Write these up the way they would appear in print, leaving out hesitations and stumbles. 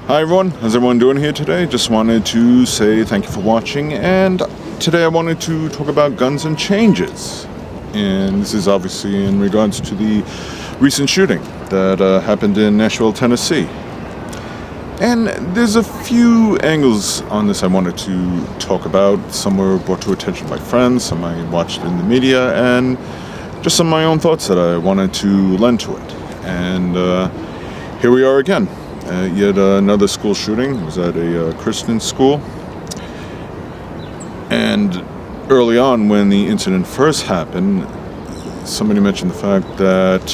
Hi everyone, how's everyone doing here today? Just wanted to say thank you for watching, and today I wanted to talk about guns and changes. And this is obviously in regards to the recent shooting that happened in Nashville, Tennessee. And there's a few angles on this I wanted to talk about. Some were brought to attention by friends, some I watched in the media, and just some of my own thoughts that I wanted to lend to it. And here we are again. Yet another school shooting. It was at a Christian school. And early on, when the incident first happened, somebody mentioned the fact that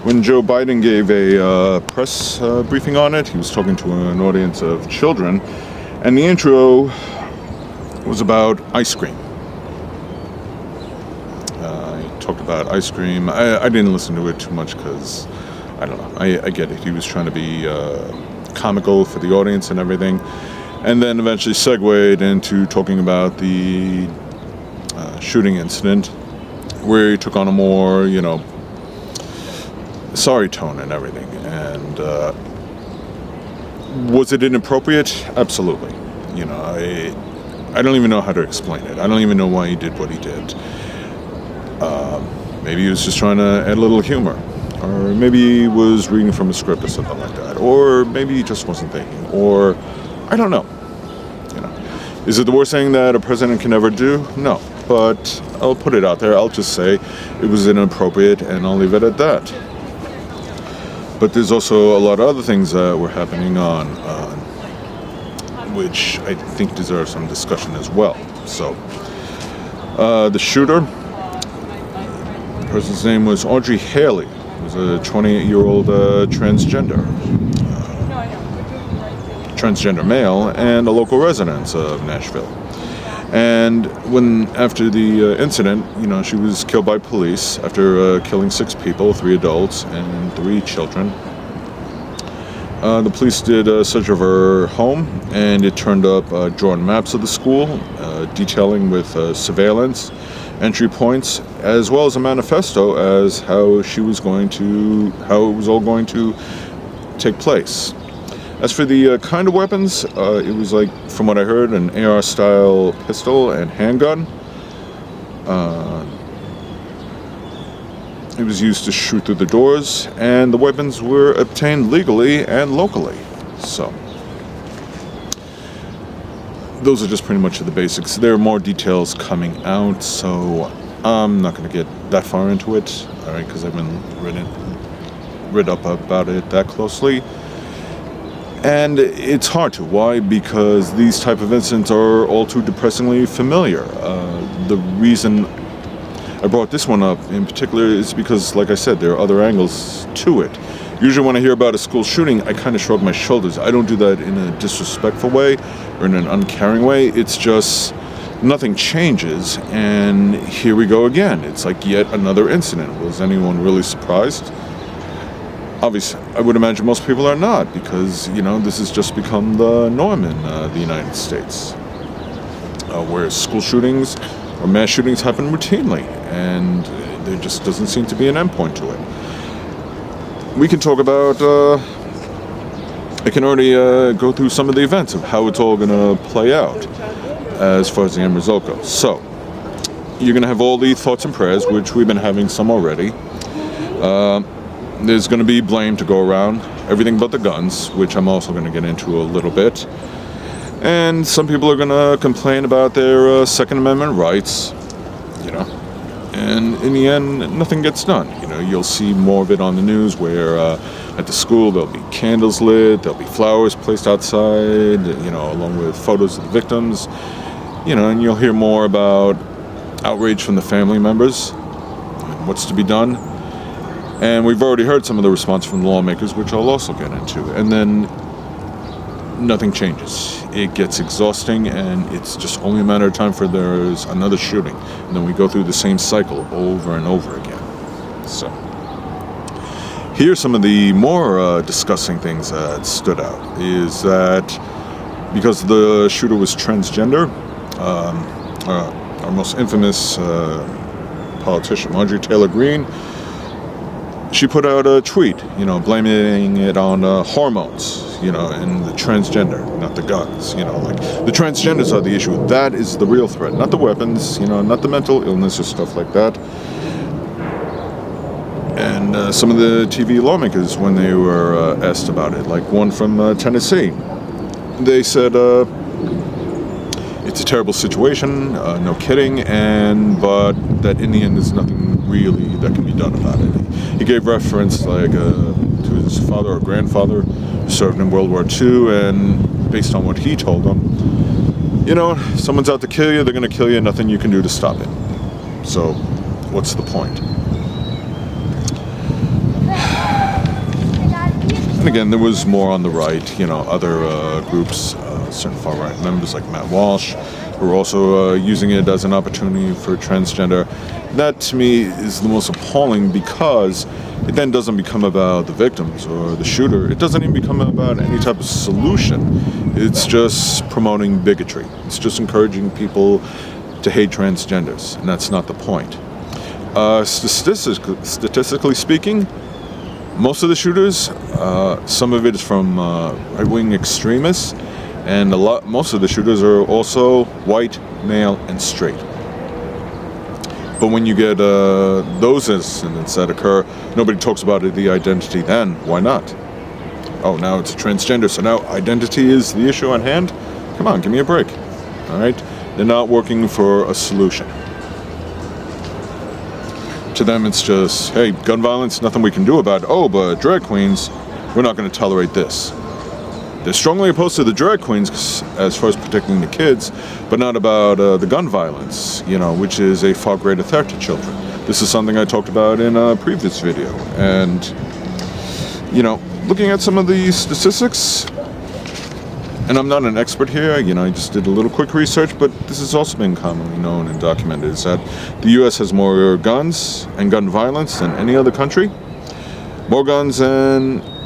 when Joe Biden gave a press briefing on it, he was talking to an audience of children, and the intro was about ice cream. He talked about ice cream. I didn't listen to it too much because I don't know. I get it. He was trying to be comical for the audience and everything. And then eventually segued into talking about the shooting incident, where he took on a more, sorry tone and everything. And was it inappropriate? Absolutely. I don't even know how to explain it. I don't even know why he did what he did. Maybe he was just trying to add a little humor. Or maybe he was reading from a script or something like that. Or maybe he just wasn't thinking. Or, I don't know. Is it the worst thing that a president can ever do? No. But I'll put it out there. I'll just say it was inappropriate, and I'll leave it at that. But there's also a lot of other things that were happening on, which I think deserve some discussion as well. So, the shooter, the person's name was Audrey Haley. Was a 28-year-old transgender male and a local resident of Nashville. And after the incident, she was killed by police after killing 6 people, 3 adults and 3 children. The police did a search of her home, and it turned up drawn maps of the school, detailing with surveillance, entry points, as well as a manifesto as how it was all going to take place. As for the kind of weapons, it was from what I heard, an AR-style pistol and handgun. It was used to shoot through the doors, and the weapons were obtained legally and locally. So, those are just pretty much the basics. There are more details coming out, so I'm not going to get that far into it, all right, because I haven't read up about it that closely. And it's hard to. Why? Because these type of incidents are all too depressingly familiar. The reason I brought this one up in particular is because, like I said, there are other angles to it. Usually when I hear about a school shooting, I kind of shrug my shoulders. I don't do that in a disrespectful way or in an uncaring way. It's just nothing changes, and here we go again. It's like yet another incident. Was anyone really surprised? Obviously, I would imagine most people are not, because, this has just become the norm in the United States, where school shootings or mass shootings happen routinely, and there just doesn't seem to be an endpoint to it. We can talk about, I can already go through some of the events of how it's all going to play out as far as the end result goes. So, you're going to have all the thoughts and prayers, which we've been having some already. There's going to be blame to go around, everything but the guns, which I'm also going to get into a little bit. And some people are going to complain about their Second Amendment rights, and in the end, nothing gets done. You'll see more of it on the news where at the school there'll be candles lit, there'll be flowers placed outside, along with photos of the victims, and you'll hear more about outrage from the family members and what's to be done. And we've already heard some of the response from the lawmakers, which I'll also get into. And then nothing changes. It gets exhausting, and it's just only a matter of time for there's another shooting. And then we go through the same cycle over and over again. So, here's some of the more disgusting things that stood out. Is that because the shooter was transgender, our most infamous politician, Marjorie Taylor Greene, she put out a tweet, blaming it on hormones, and the transgender, not the guns, like the transgenders are the issue. That is the real threat, not the weapons, not the mental illness or stuff like that. And some of the TV lawmakers, when they were asked about it, like one from Tennessee, they said, it's a terrible situation, no kidding, but that in the end there's nothing really that can be done about it. He gave reference to his father or grandfather who served in World War II, and based on what he told them, someone's out to kill you, they're going to kill you, nothing you can do to stop it. So what's the point? And again, there was more on the right, other groups, certain far-right members like Matt Walsh, who are also using it as an opportunity for transgender. That, to me, is the most appalling, because it then doesn't become about the victims or the shooter. It doesn't even become about any type of solution. It's just promoting bigotry. It's just encouraging people to hate transgenders, and that's not the point. Statistically speaking, most of the shooters, some of it is from right-wing extremists, and most of the shooters are also white, male, and straight. But when you get those incidents that occur, nobody talks about the identity then. Why not? Oh, now it's a transgender, so now identity is the issue on hand? Come on, give me a break. All right? They're not working for a solution. To them, it's just, hey, gun violence, nothing we can do about it. Oh, but drag queens, we're not going to tolerate this. They're strongly opposed to the drag queens as far as protecting the kids, but not about the gun violence, which is a far greater threat to children. This is something I talked about in a previous video. And, looking at some of the statistics, and I'm not an expert here, I just did a little quick research, but this has also been commonly known and documented, is that the U.S. has more guns and gun violence than any other country. More guns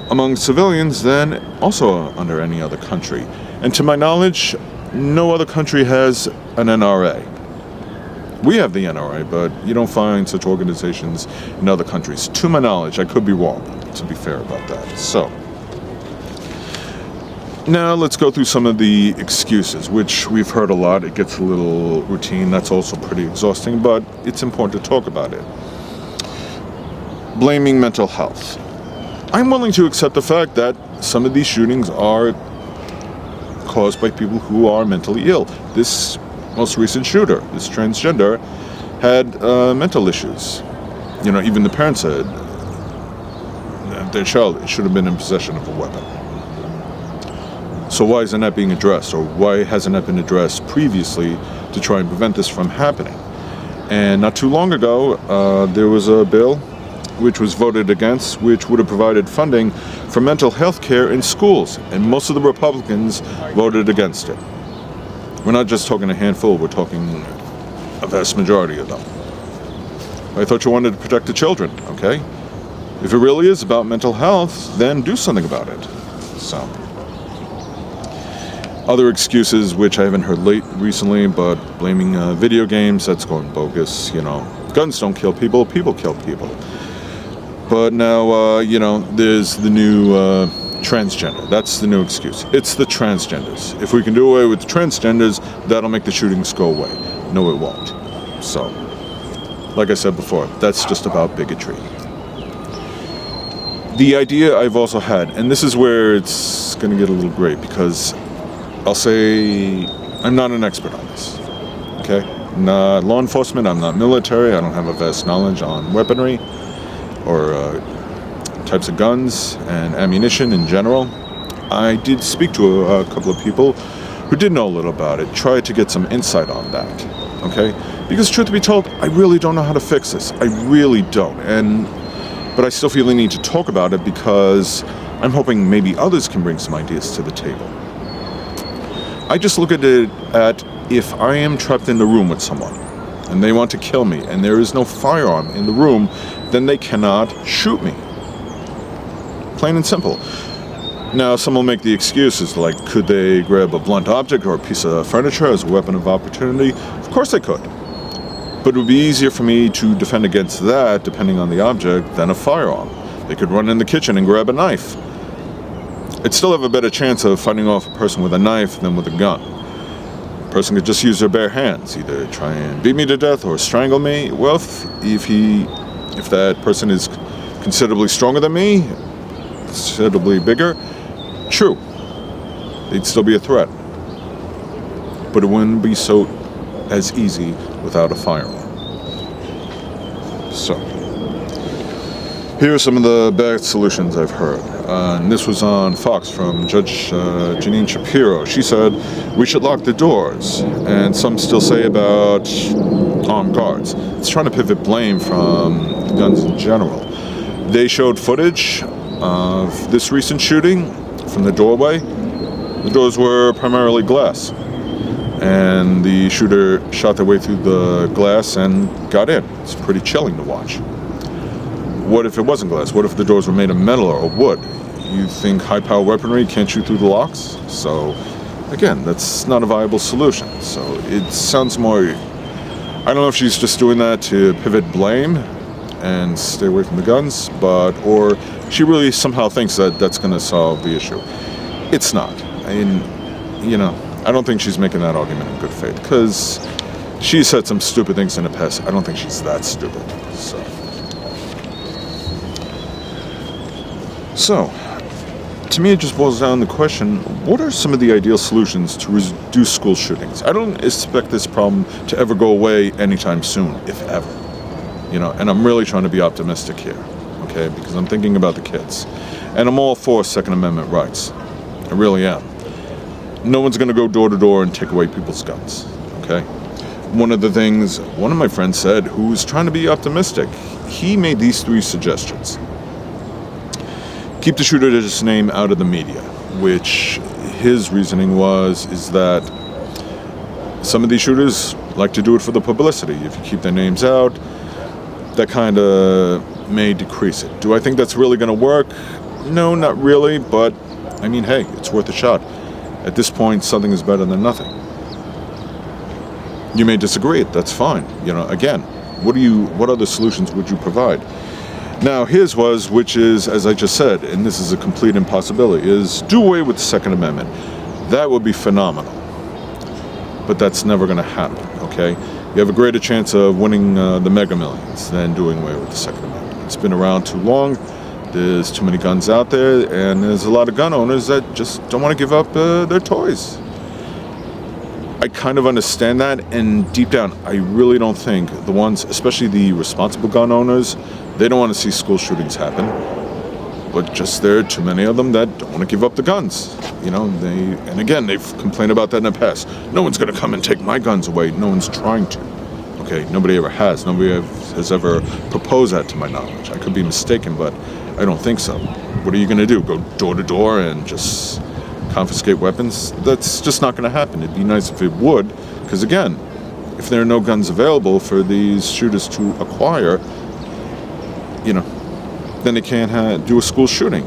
among civilians than also under any other country. And to my knowledge, no other country has an NRA. We have the NRA, but you don't find such organizations in other countries. To my knowledge, I could be wrong, to be fair about that. So, now let's go through some of the excuses, which we've heard a lot. It gets a little routine. That's also pretty exhausting, but it's important to talk about it. Blaming mental health. I'm willing to accept the fact that some of these shootings are caused by people who are mentally ill. This most recent shooter, this transgender, had mental issues. Even the parents said that their child should have been in possession of a weapon. So why isn't that being addressed, or why hasn't that been addressed previously to try and prevent this from happening? And not too long ago, there was a bill which was voted against, which would have provided funding for mental health care in schools, and most of the Republicans voted against it. We're not just talking a handful, we're talking a vast majority of them. I thought you wanted to protect the children, okay? If it really is about mental health, then do something about it. So, other excuses, which I haven't heard recently, but blaming video games, that's going bogus, Guns don't kill people, people kill people. But now, there's the new transgender. That's the new excuse. It's the transgenders. If we can do away with the transgenders, that'll make the shootings go away. No, it won't. So, like I said before, that's just about bigotry. The idea I've also had, and this is where it's going to get a little great, because I'll say I'm not an expert on this. Okay? I'm not law enforcement, I'm not military, I don't have a vast knowledge on weaponry or types of guns and ammunition in general. I did speak to a couple of people who did know a little about it, tried to get some insight on that, okay? Because truth be told, I really don't know how to fix this. I really don't. But I still feel the need to talk about it because I'm hoping maybe others can bring some ideas to the table. I just look at it if I am trapped in the room with someone and they want to kill me and there is no firearm in the room, then they cannot shoot me. Plain and simple. Now, some will make the excuses like, could they grab a blunt object or a piece of furniture as a weapon of opportunity? Of course they could. But it would be easier for me to defend against that, depending on the object, than a firearm. They could run in the kitchen and grab a knife. I'd still have a better chance of fighting off a person with a knife than with a gun. A person could just use their bare hands, either try and beat me to death or strangle me. Well, if that person is considerably stronger than me, considerably bigger, true, they'd still be a threat. But it wouldn't be so as easy without a firearm. So, here are some of the best solutions I've heard. And this was on Fox from Judge Janine Shapiro. She said, we should lock the doors. And some still say about armed guards. It's trying to pivot blame from guns in general. They showed footage of this recent shooting from the doorway. The doors were primarily glass. And the shooter shot their way through the glass and got in. It's pretty chilling to watch. What if it wasn't glass? What if the doors were made of metal or wood? You think high-power weaponry can't shoot through the locks? So, again, that's not a viable solution. So it sounds more... I don't know if she's just doing that to pivot blame and stay away from the guns, or she really somehow thinks that that's going to solve the issue. It's not. I mean, I don't think she's making that argument in good faith, because she said some stupid things in the past. I don't think she's that stupid. So, to me, it just boils down to the question, what are some of the ideal solutions to reduce school shootings? I don't expect this problem to ever go away anytime soon, if ever. And I'm really trying to be optimistic here, okay? Because I'm thinking about the kids. And I'm all for Second Amendment rights. I really am. No one's going to go door to door and take away people's guns, okay? One of the things one of my friends said, who was trying to be optimistic, he made these 3 suggestions. Keep the shooter's name out of the media, which his reasoning is that some of these shooters like to do it for the publicity. If you keep their names out, that kind of may decrease it. Do I think that's really going to work? No, not really, but I mean, hey, it's worth a shot. At this point, something is better than nothing. You may disagree, that's fine. Again, what other solutions would you provide? Now, his which is, as I just said, and this is a complete impossibility, is do away with the Second Amendment. That would be phenomenal. But that's never going to happen, okay? You have a greater chance of winning the Mega Millions than doing away with the Second Amendment. It's been around too long. There's too many guns out there, and there's a lot of gun owners that just don't want to give up their toys. I kind of understand that, and deep down, I really don't think the ones, especially the responsible gun owners, they don't want to see school shootings happen. But just there are too many of them that don't want to give up the guns. And again, they've complained about that in the past. No one's going to come and take my guns away. No one's trying to. Okay, nobody ever has. Nobody has ever proposed that to my knowledge. I could be mistaken, but I don't think so. What are you going to do? Go door to door and just confiscate weapons? That's just not going to happen. It'd be nice if it would, because again, if there are no guns available for these shooters to acquire, then they can't do a school shooting.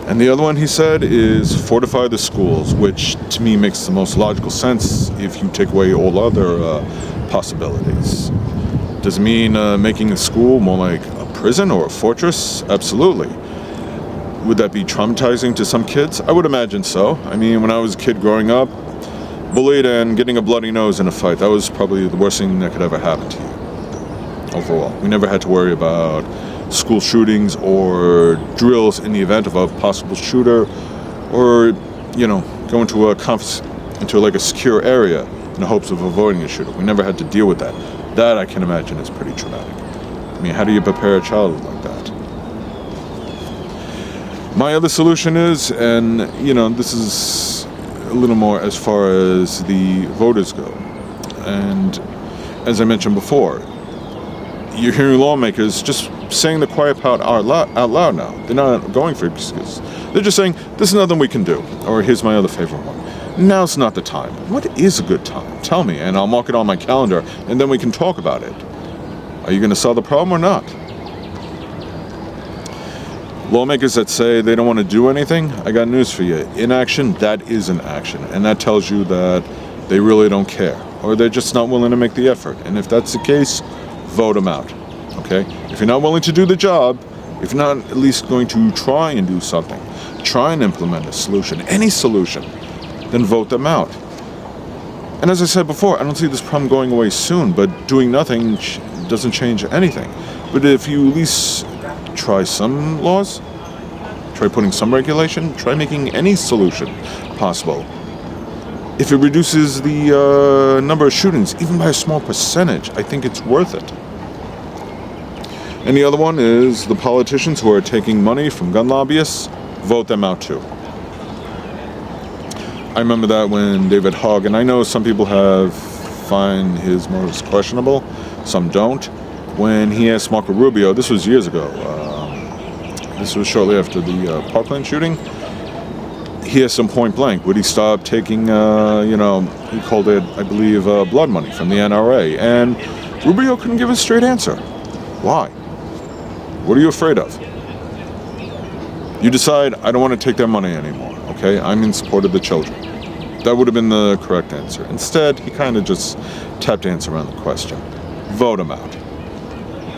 And the other one he said is fortify the schools, which to me makes the most logical sense if you take away all other possibilities. Does it mean making a school more like a prison or a fortress? Absolutely. Would that be traumatizing to some kids? I would imagine so. I mean, when I was a kid growing up, bullied and getting a bloody nose in a fight, that was probably the worst thing that could ever happen to you. Overall, we never had to worry about school shootings or drills in the event of a possible shooter, or go into a secure area in the hopes of avoiding a shooter. We never had to deal with that. That I can imagine is pretty traumatic. I mean, how do you prepare a child like that? My other solution is, and this is a little more as far as the voters go, and as I mentioned before, you're hearing lawmakers just saying the quiet part out loud now. They're not going for excuses. They're just saying, this is nothing we can do. Or here's my other favorite one. Now's not the time. What is a good time? Tell me, and I'll mark it on my calendar, and then we can talk about it. Are you going to solve the problem or not? Lawmakers that say they don't want to do anything, I got news for you. Inaction, that is an action. And that tells you that they really don't care. or they're just not willing to make the effort. And if that's the case, vote them out. Okay? If you're not willing to do the job, if you're not at least going to try and do something, try and implement a solution, any solution, then vote them out. And as I said before, I don't see this problem going away soon, but doing nothing doesn't change anything. But if you at least try some laws, try putting some regulation, try making any solution possible. If it reduces the number of shootings, even by a small percentage, I think it's worth it. And the other one is the politicians who are taking money from gun lobbyists, vote them out too. I remember that when David Hogg, and I know some people find his motives questionable, some don't. When he asked Marco Rubio, this was years ago, this was shortly after the Parkland shooting, he asked him point blank, would he stop taking, he called it, I believe, blood money from the NRA? And Rubio couldn't give a straight answer. Why? What are you afraid of? You decide, I don't want to take their money anymore, okay? I'm in support of the children. That would have been the correct answer. Instead, he kind of just tap danced around the question. Vote them out.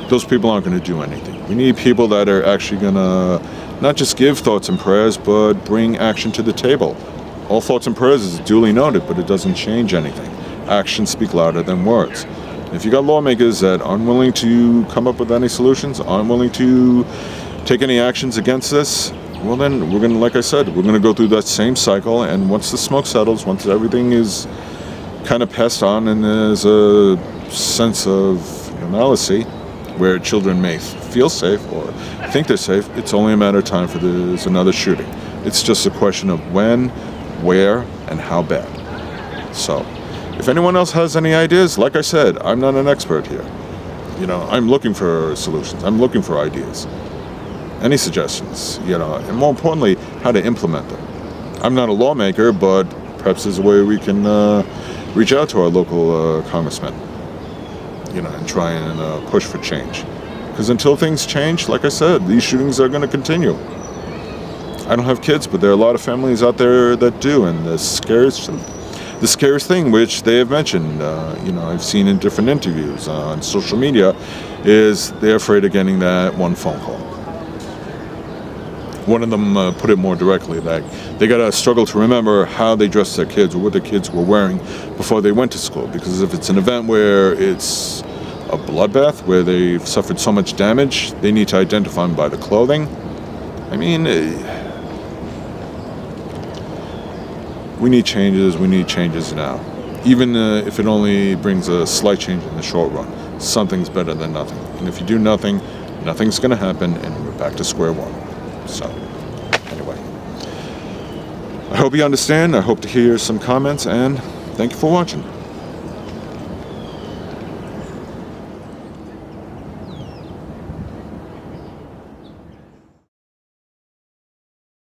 Those people aren't going to do anything. We need people that are actually going to not just give thoughts and prayers, but bring action to the table. All thoughts and prayers is duly noted, but it doesn't change anything. Actions speak louder than words. If you got lawmakers that aren't willing to come up with any solutions, aren't willing to take any actions against this, well then we're gonna, like I said, we're gonna go through that same cycle, and once the smoke settles, once everything is kind of passed on and there's a sense of normalcy where children may feel safe or think they're safe, it's only a matter of time for there's another shooting. It's just a question of when, where, and how bad. So if anyone else has any ideas, like I said, I'm not an expert here. I'm looking for solutions. I'm looking for ideas. Any suggestions, and more importantly, how to implement them. I'm not a lawmaker, but perhaps there's a way we can reach out to our local congressmen, and try and push for change. Because until things change, like I said, these shootings are going to continue. I don't have kids, but there are a lot of families out there that do, and the scariest thing, which they have mentioned, I've seen in different interviews on social media, is they're afraid of getting that one phone call. One of them put it more directly, that they got to struggle to remember how they dressed their kids or what their kids were wearing before they went to school. Because if it's an event where it's a bloodbath, where they've suffered so much damage, they need to identify them by the clothing. I mean, we need changes now. Even if it only brings a slight change in the short run, something's better than nothing. And if you do nothing, nothing's going to happen, and we're back to square one. So, anyway, I hope you understand. I hope to hear some comments, and thank you for watching.